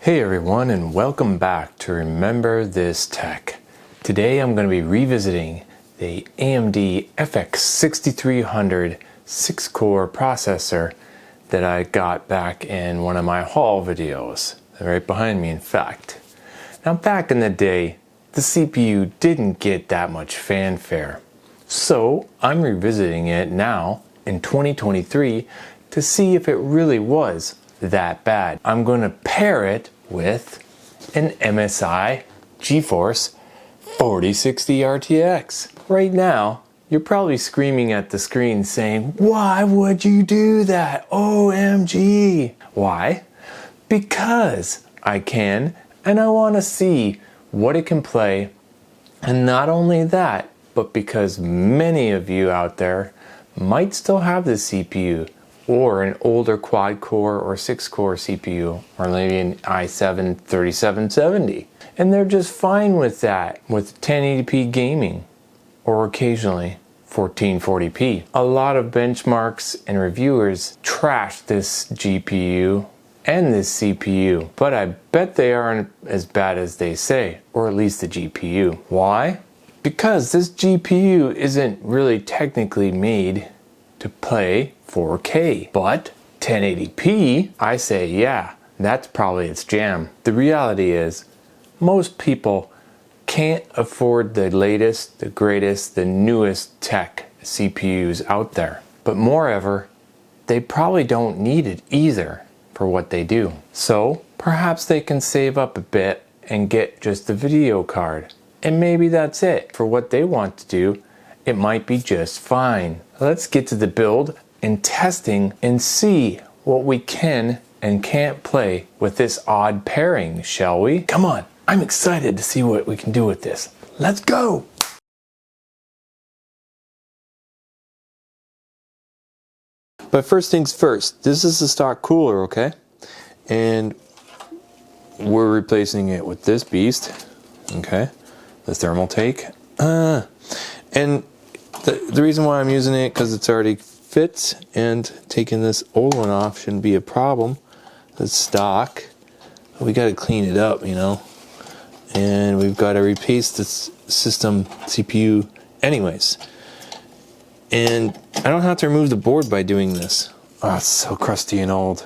Hey everyone, and welcome back to Remember This Tech. Today I'm going to be revisiting the AMD FX6300 6-core processor that I got back in one of my haul videos. They're right behind me, in fact. Now, back in the day, the CPU didn't get that much fanfare. So I'm revisiting it now in 2023 to see if it really was that bad. I'm going to pair it with an MSI GeForce 4060 RTX. Right now, you're probably screaming at the screen saying, "Why would you do that? OMG!" Why? Because I can, and I want to see what it can play. And not only that, but because many of you out there might still have the CPU or an older quad-core or 6-core CPU, or maybe an i7 3770. And they're just fine with that, with 1080p gaming, or occasionally 1440p. A lot of benchmarks and reviewers trash this GPU and this CPU, but I bet they aren't as bad as they say, or at least the GPU. Why? Because this GPU isn't really technically made to play 4K, but 1080p, I say, yeah, that's probably its jam. The reality is, most people can't afford the latest, the greatest, the newest tech CPUs out there. But moreover, they probably don't need it either for what they do. So perhaps they can save up a bit and get just the video card. And maybe that's it. For what they want to do, it might be just fine. Let's get to the build and testing and see what we can and can't play with this odd pairing, shall we? Come on, I'm excited to see what we can do with this. Let's go! But first things first, this is the stock cooler, okay? And we're replacing it with this beast, okay? The thermal take. And the reason why I'm using it, because it's already fits, and taking this old one off shouldn't be a problem. It's stock. We got to clean it up, you know. And we've got to replace this system CPU anyways. And I don't have to remove the board by doing this. Oh, it's so crusty and old.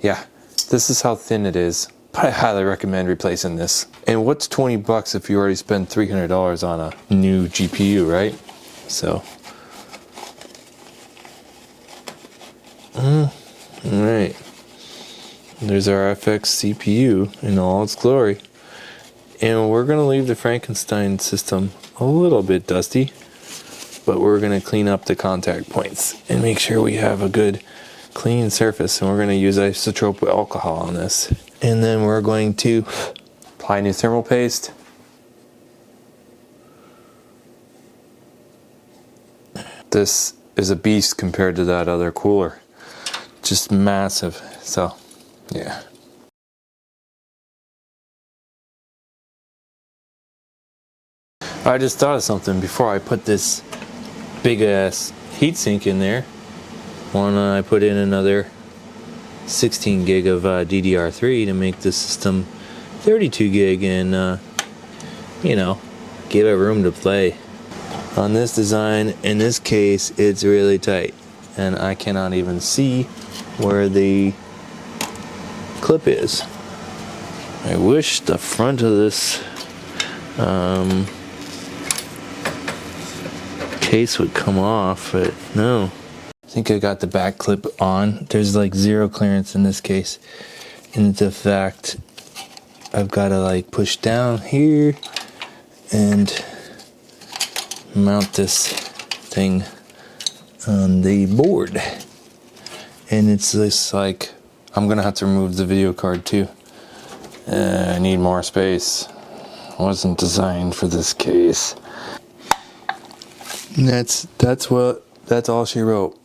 Yeah, this is how thin it is. But I highly recommend replacing this. And what's 20 bucks if you already spent $300 on a new GPU, right? So, alright. There's our FX CPU in all its glory. And we're going to leave the Frankenstein system a little bit dusty, but we're going to clean up the contact points and make sure we have a good clean surface. And we're going to use isopropyl alcohol on this. And then we're going to apply new thermal paste. This is a beast compared to that other cooler. Just massive. So, yeah. I just thought of something before I put this big ass heatsink in there. I put in another 16 gig of DDR3 to make the system 32 gig and, you know, give it room to play. On this design, in this case, it's really tight, and I cannot even see where the clip is. I wish the front of this case would come off, but no. I think I got the back clip on. There's like zero clearance in this case, and the fact I've got to like push down here and mount this thing on the board. And it's just like, I'm gonna have to remove the video card too. I need more space. Wasn't designed for this case. And that's all she wrote.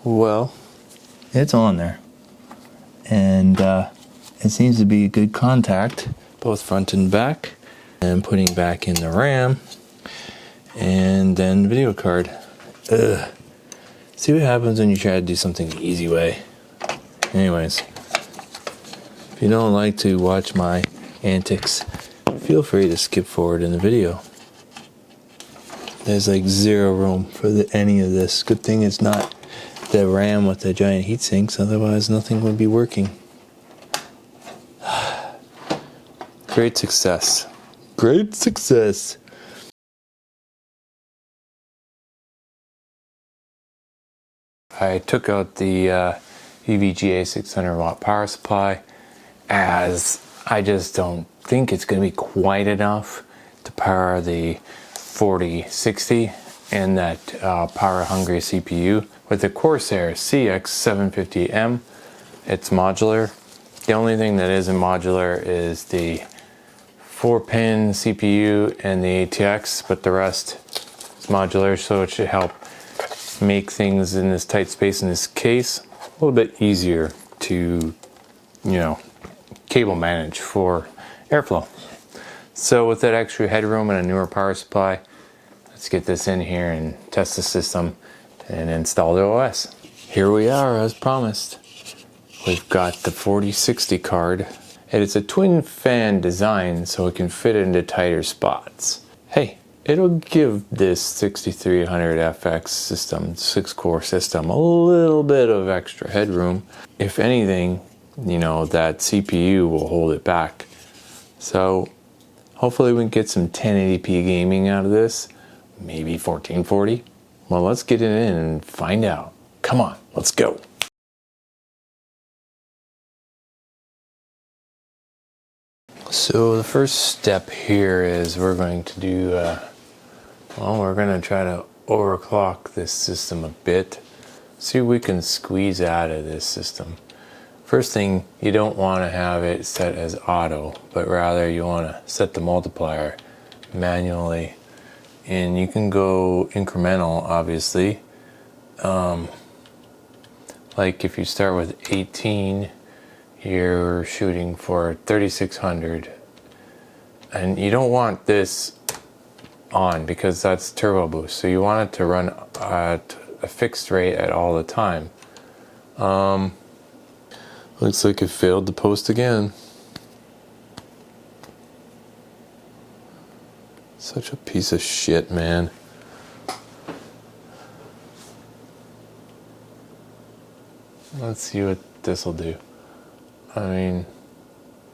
Well, it's on there, and it seems to be a good contact, both front and back. And putting back in the RAM, and then the video card. See what happens when you try to do something the easy way. Anyways, If you don't like to watch my antics, feel free to skip forward in the video. There's like zero room for any of this. Good thing it's not the RAM with the giant heat sinks, otherwise nothing would be working. Great success. Great success. I took out the EVGA 600 watt power supply, as I just don't think it's going to be quite enough to power the 4060 and that power hungry CPU. With the CORSAIR CX750M, it's modular. The only thing that isn't modular is the 4-pin CPU and the ATX, but the rest is modular, so it should help make things in this tight space in this case a little bit easier to, cable manage for airflow. So with that extra headroom and a newer power supply, let's get this in here and test the system and install the OS. Here we are, as promised. We've got the 4060 card, and it's a twin fan design so it can fit into tighter spots. Hey, it'll give this 6300 FX system, 6-core system, a little bit of extra headroom. If anything, that CPU will hold it back. So hopefully we can get some 1080p gaming out of this, maybe 1440. Well, let's get it in and find out. Come on, let's go. So the first step here is we're going to do, we're going to try to overclock this system a bit. See what we can squeeze out of this system. First thing, you don't want to have it set as auto, but rather you want to set the multiplier manually. And you can go incremental, obviously. Like if you start with 18, you're shooting for 3600. And you don't want this on because that's turbo boost. So you want it to run at a fixed rate at all the time. Looks like it failed to post again. Such a piece of shit, man. Let's see what this will do. I mean,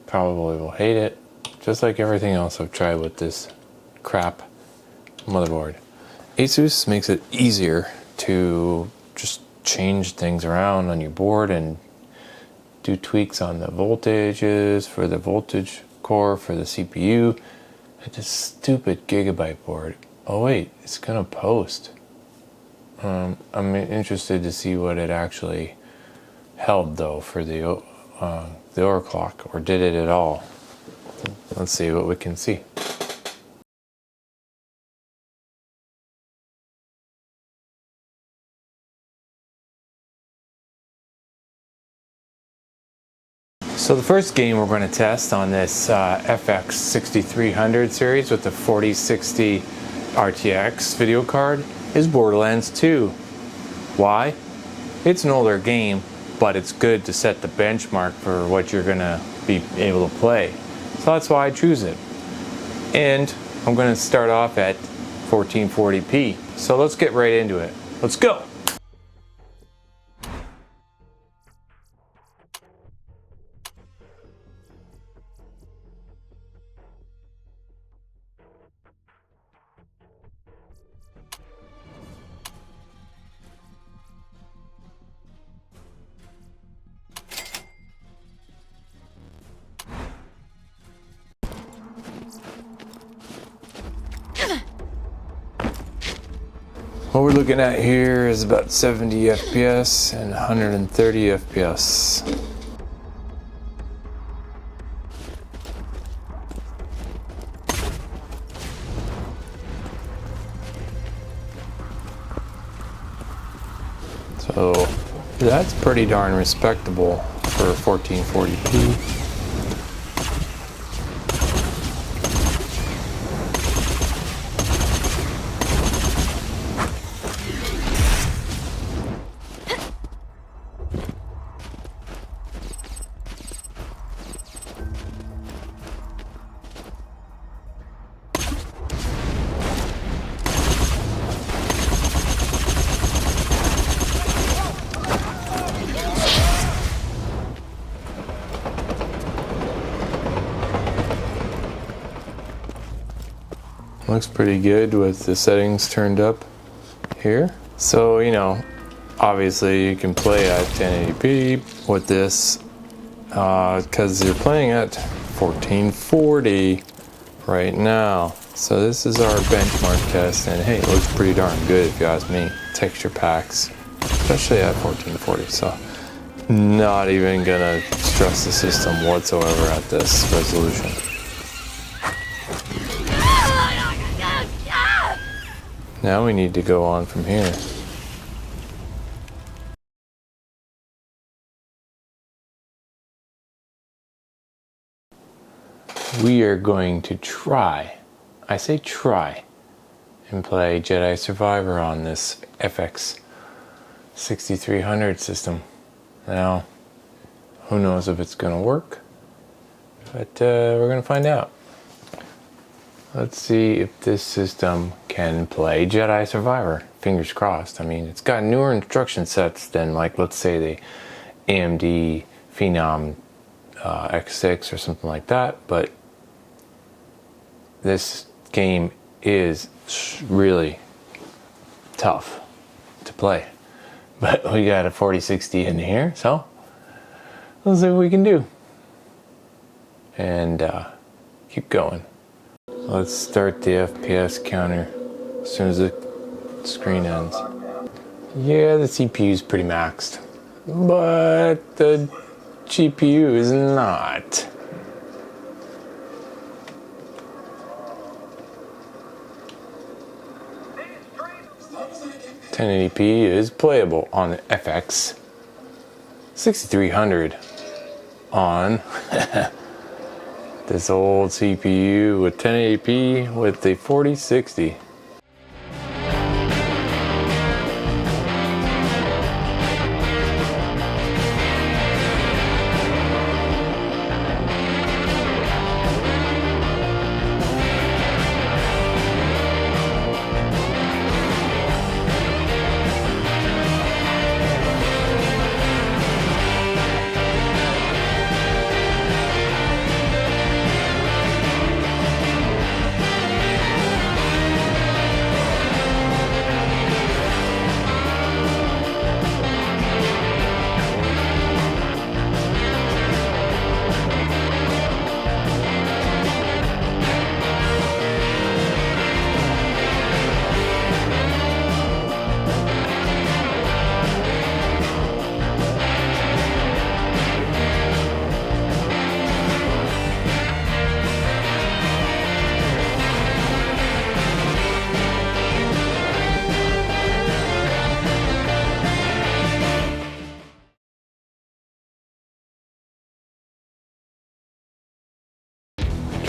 probably will hate it, just like everything else I've tried with this crap motherboard. Asus makes it easier to just change things around on your board and do tweaks on the voltages for the voltage core for the CPU. It's this stupid Gigabyte board. Oh wait, it's gonna post. I'm interested to see what it actually held though for the overclock, or did it at all? Let's see what we can see. So the first game we're going to test on this FX6300 series with the 4060 RTX video card is Borderlands 2. Why? It's an older game, but it's good to set the benchmark for what you're going to be able to play. So that's why I choose it. And I'm going to start off at 1440p. So let's get right into it. Let's go! What we're looking at here is about 70 FPS and 130 FPS. So that's pretty darn respectable for 1440p. Looks pretty good with the settings turned up here. So, you know, obviously you can play at 1080p with this because you're playing at 1440 right now. So this is our benchmark test, and hey, it looks pretty darn good if you ask me. Texture packs, especially at 1440. So not even gonna stress the system whatsoever at this resolution. Now we need to go on from here. We are going to try, I say try, and play Jedi Survivor on this FX6300 system. Now, who knows if it's going to work, but we're going to find out. Let's see if this system can play Jedi Survivor. Fingers crossed. I mean, it's got newer instruction sets than, like, let's say the AMD Phenom X6 or something like that, but this game is really tough to play. But we got a 4060 in here, so let's see what we can do. And keep going. Let's start the FPS counter as soon as the screen ends. Yeah, the CPU is pretty maxed, but the GPU is not. .1080p is playable on the FX6300 on this old CPU with 1080p with the 4060.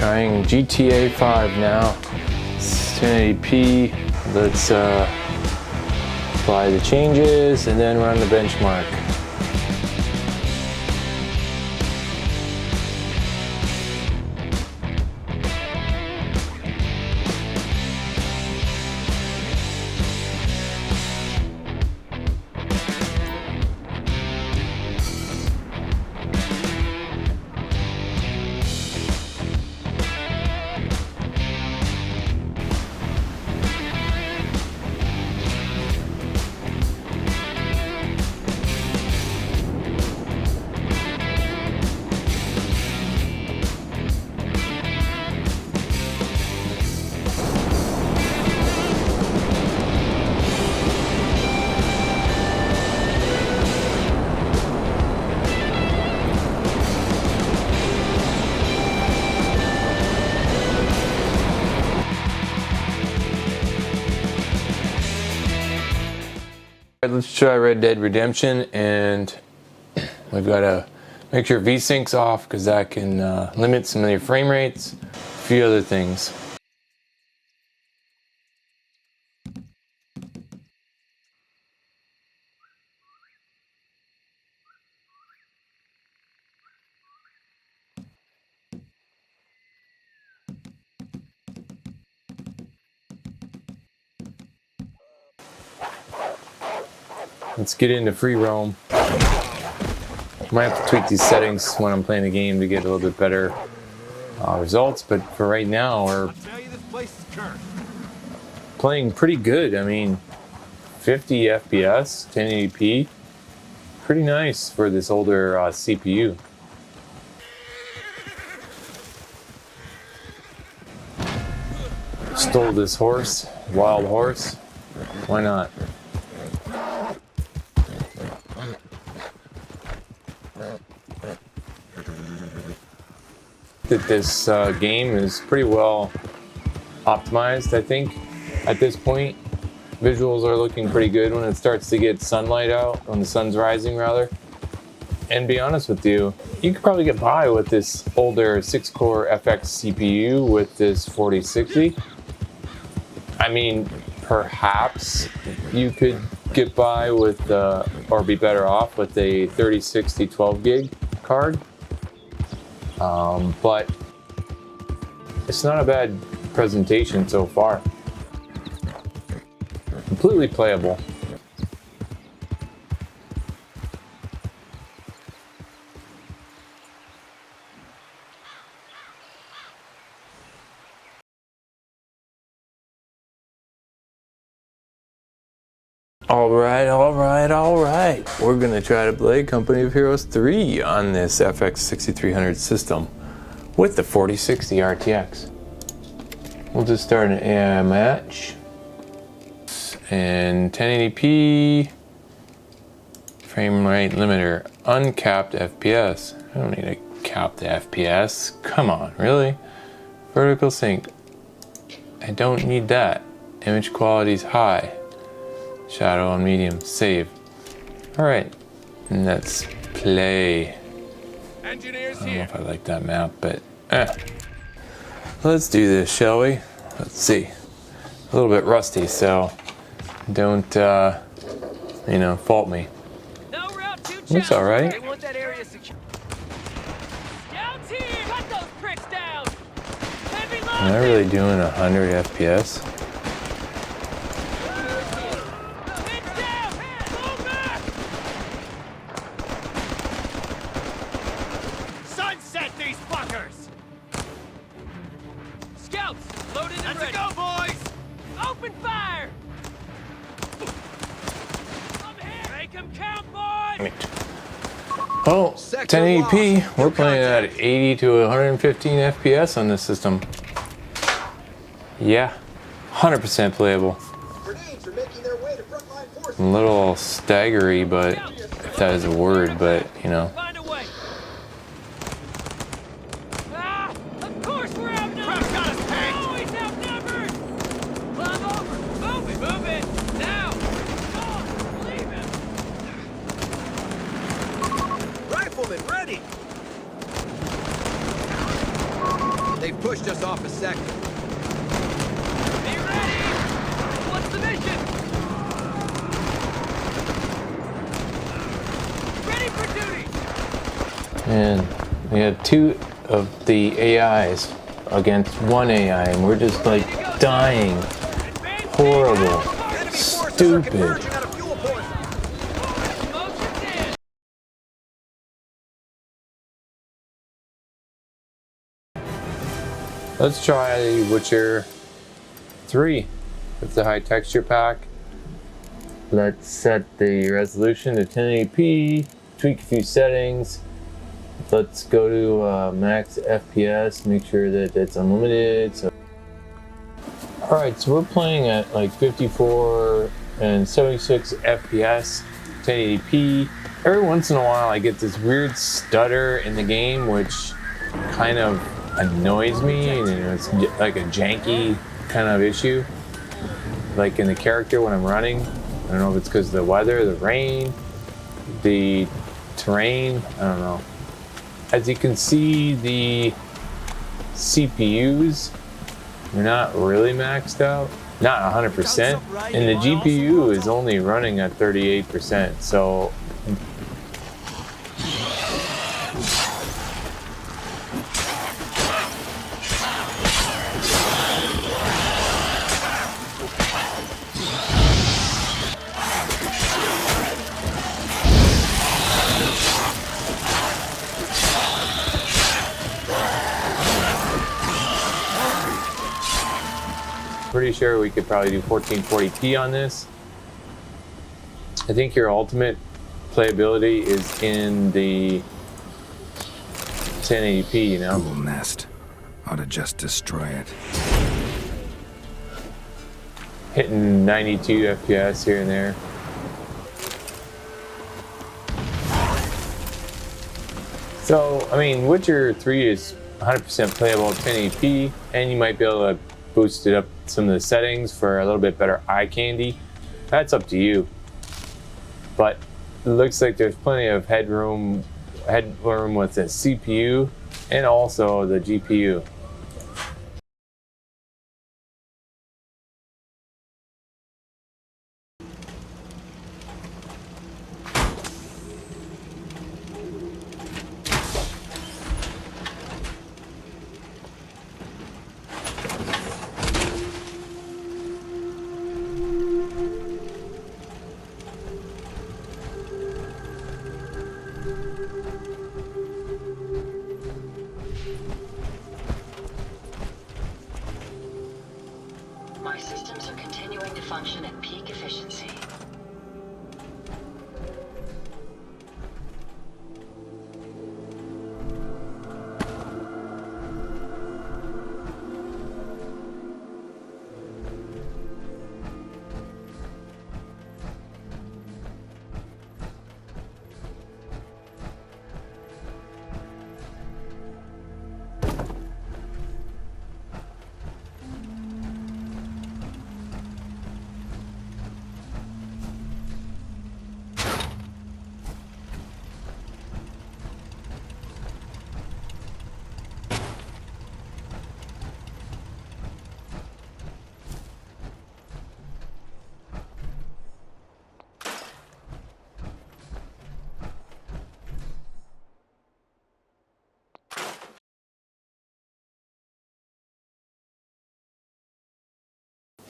Trying GTA 5 now. It's 1080p. Let's apply the changes and then run the benchmark. Let's try Red Dead Redemption, and we've got to make sure VSync's off because that can limit some of your frame rates, a few other things. Let's get into free roam. Might have to tweak these settings when I'm playing the game to get a little bit better results, but for right now, we're playing pretty good. I mean, 50 FPS, 1080p, pretty nice for this older CPU. Stole this horse, wild horse. Why not? That this game is pretty well optimized, I think, at this point. Visuals are looking pretty good when it starts to get sunlight out, when the sun's rising rather. And be honest with you, you could probably get by with this older 6-core FX CPU with this 4060. I mean, perhaps you could get by with, or be better off with a 3060 12 gig card. But it's not a bad presentation so far. Completely playable. All right. We're gonna try to play Company of Heroes 3 on this FX6300 system with the 4060 RTX. We'll just start an AI match and 1080p, frame rate limiter, uncapped FPS. I don't need to cap the FPS. Come on, really? Vertical sync. I don't need that. Image quality's high. Shadow on medium. Save. Alright. And let's play. Engineers I don't know here. if I like that map, but let's do this, shall we? Let's see. A little bit rusty, so don't you know, fault me. No route to It's alright. They want that area secure. Scouts here! Cut those pricks down! Heavy load! Am I really doing 100 FPS? Heads down! Move back! Sunset these fuckers! Scouts, loaded and ready. Let's go, boys! Open fire! I'm here! Make them count, boys! Oh, 1080p. We're playing at 80 to 115 FPS on this system. Yeah, 100% playable. Grenades are making their way to frontline forces. A little staggery, but if that is a word, but you know. Find a way! Ah! Of course we're outnumbered! Trump's got us pegged! Always outnumbered! Climb over! Move it! Move it! Now! Go! Leave him! Riflemen, ready! They've pushed us off a sector. Be ready! What's the mission? Ready for duty! And we have two of the AIs against one AI, and we're just like dying. Horrible. Enemy forces are Stupid. converging on a fuel point. Motion's in! Let's try Witcher 3 with the high texture pack. Let's set the resolution to 1080p, tweak a few settings. Let's go to max FPS, make sure that it's unlimited. So, alright, so we're playing at like 54 and 76 FPS, 1080p. Every once in a while I get this weird stutter in the game, which kind of annoys me, and it's like a janky kind of issue. Like in the character when I'm running. I don't know if it's because of the weather, the rain, the terrain, I don't know. As you can see, the CPUs are not really maxed out, not 100%, and the GPU is only running at 38%, so pretty sure we could probably do 1440p on this. I think your ultimate playability is in the 1080p, you know? Cool nest. Ought to just destroy it. Hitting 92 FPS here and there. So, I mean, Witcher 3 is 100% playable at 1080p, and you might be able to boost it up some of the settings for a little bit better eye candy. That's up to you. But it looks like there's plenty of headroom with the CPU and also the GPU. My systems are continuing to function at peak efficiency.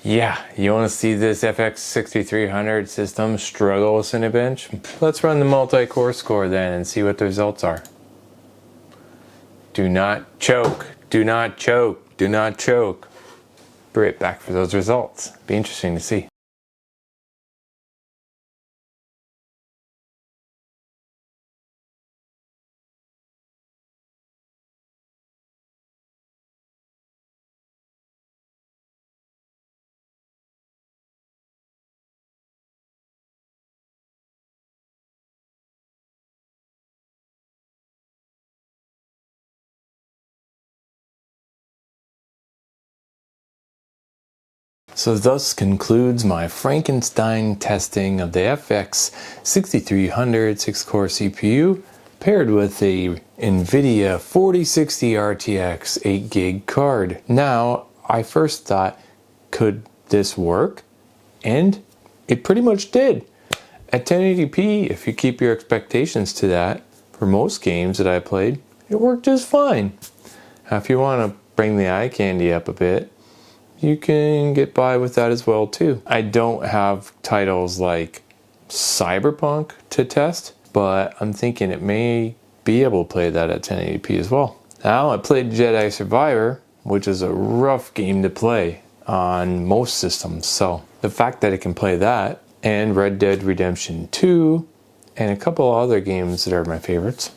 Yeah, you want to see this FX6300 system struggle with Cinebench? Let's run the multi-core score then and see what the results are. Do not choke, do not choke, do not choke. Be right back for those results. Be interesting to see. So thus concludes my Frankenstein testing of the FX6300 6-core CPU paired with a Nvidia 4060 RTX 8GB card. Now, I first thought, could this work? And it pretty much did. At 1080p, if you keep your expectations to that, for most games that I played, it worked just fine. Now, if you want to bring the eye candy up a bit, you can get by with that as well too. I don't have titles like Cyberpunk to test, but I'm thinking it may be able to play that at 1080p as well. Now, I played Jedi Survivor, which is a rough game to play on most systems, so the fact that it can play that, and Red Dead Redemption 2, and a couple other games that are my favorites,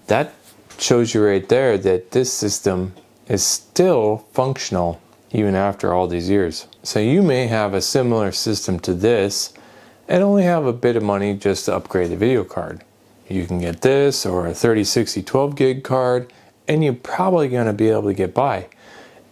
that shows you right there that this system is still functional even after all these years. So you may have a similar system to this and only have a bit of money just to upgrade the video card. You can get this or a 3060 12GB card and you're probably going to be able to get by.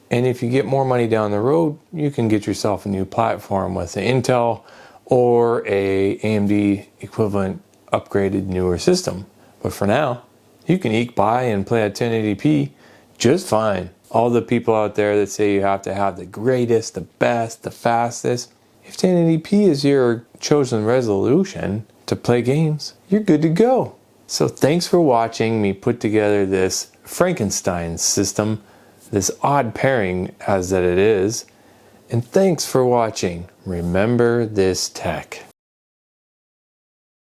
And if you get more money down the road, you can get yourself a new platform with an Intel or a AMD equivalent upgraded newer system. But for now, you can eke by and play at 1080p just fine. All the people out there that say you have to have the greatest, the best, the fastest, if 1080p is your chosen resolution to play games, you're good to go. So thanks for watching me put together this Frankenstein system, this odd pairing as that it is, and thanks for watching. Remember this tech.